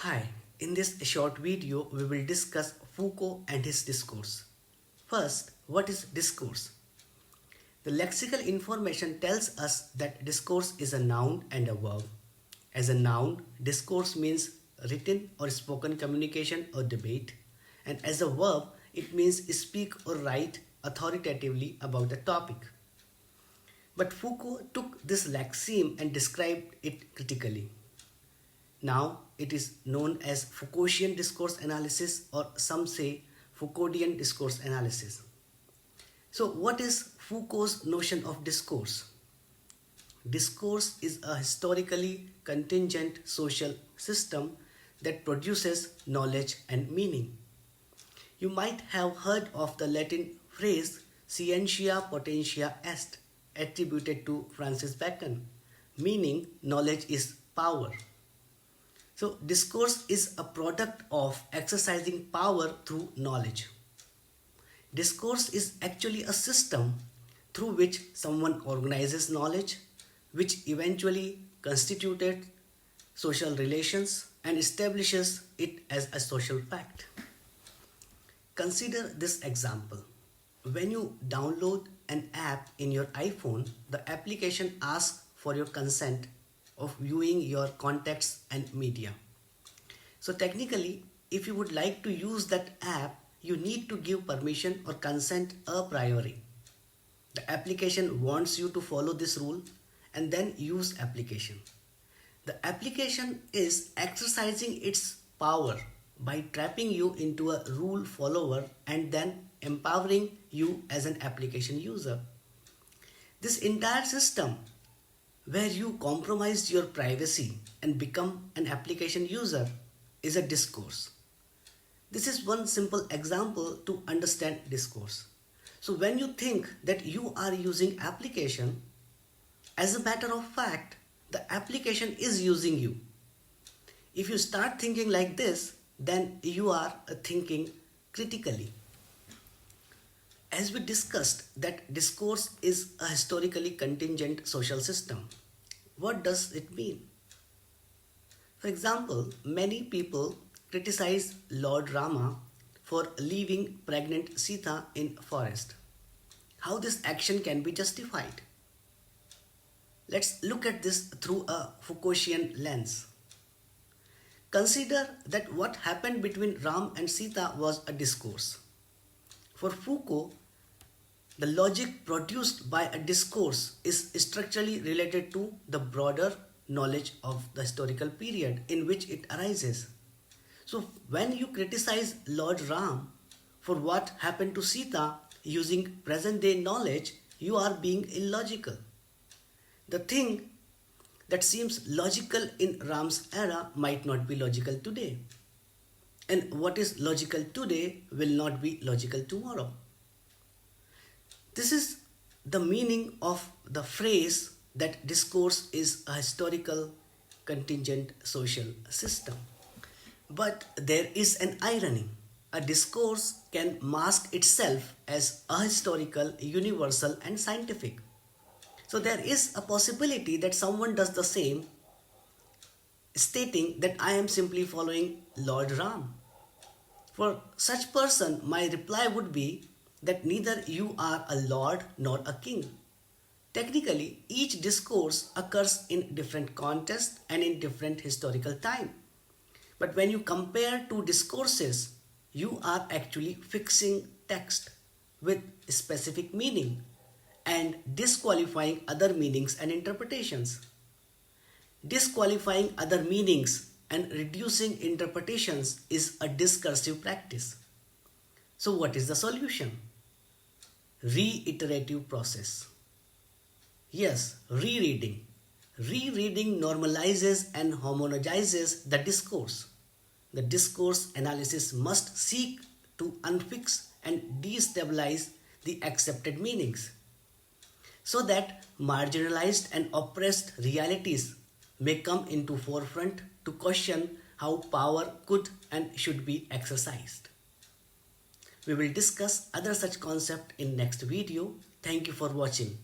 Hi, in this short video, we will discuss Foucault and his discourse. First, what is discourse? The lexical information tells us that discourse is a noun and a verb. As a noun, discourse means written or spoken communication or debate, and as a verb, it means speak or write authoritatively about a topic. But Foucault took this lexeme and described it critically. Now it is known as Foucaultian Discourse Analysis, or some say Foucaultian Discourse Analysis. So what is Foucault's notion of discourse? Discourse is a historically contingent social system that produces knowledge and meaning. You might have heard of the Latin phrase scientia potentia est, attributed to Francis Bacon, meaning knowledge is power. So discourse is a product of exercising power through knowledge. Discourse is actually a system through which someone organizes knowledge, which eventually constituted social relations and establishes it as a social fact. Consider this example. When you download an app in your iPhone, the application asks for your consent of viewing your contacts and media. So technically, if you would like to use that app, you need to give permission or consent a priori. The application wants you to follow this rule and then use application. The application is exercising its power by trapping you into a rule follower and then empowering you as an application user. This entire system, where you compromise your privacy and become an application user, is a discourse. This is one simple example to understand discourse. So when you think that you are using application, as a matter of fact, the application is using you. If you start thinking like this, then you are thinking critically. As we discussed that discourse is a historically contingent social system. What does it mean? For example, many people criticize Lord Rama for leaving pregnant Sita in forest. How this action can be justified? Let's look at this through a Foucaultian lens. Consider that what happened between Ram and Sita was a discourse. For Foucault, the logic produced by a discourse is structurally related to the broader knowledge of the historical period in which it arises. So when you criticize Lord Ram for what happened to Sita using present day knowledge, you are being illogical. The thing that seems logical in Ram's era might not be logical today. And what is logical today will not be logical tomorrow. This is the meaning of the phrase that discourse is a historical contingent social system. But there is an irony. A discourse can mask itself as ahistorical, universal, and scientific. So there is a possibility that someone does the same, stating that I am simply following Lord Ram. For such person, my reply would be that neither you are a lord nor a king. Technically, each discourse occurs in different context and in different historical time. But when you compare two discourses, you are actually fixing text with specific meaning and disqualifying other meanings and interpretations. Disqualifying other meanings and reducing interpretations is a discursive practice. So what is the solution? Reiterative process. Yes, rereading. Rereading normalizes and homogenizes the discourse. The discourse analysis must seek to unfix and destabilize the accepted meanings, so that marginalized and oppressed realities may come into forefront to question how power could and should be exercised. We will discuss other such concepts in next video. Thank you for watching.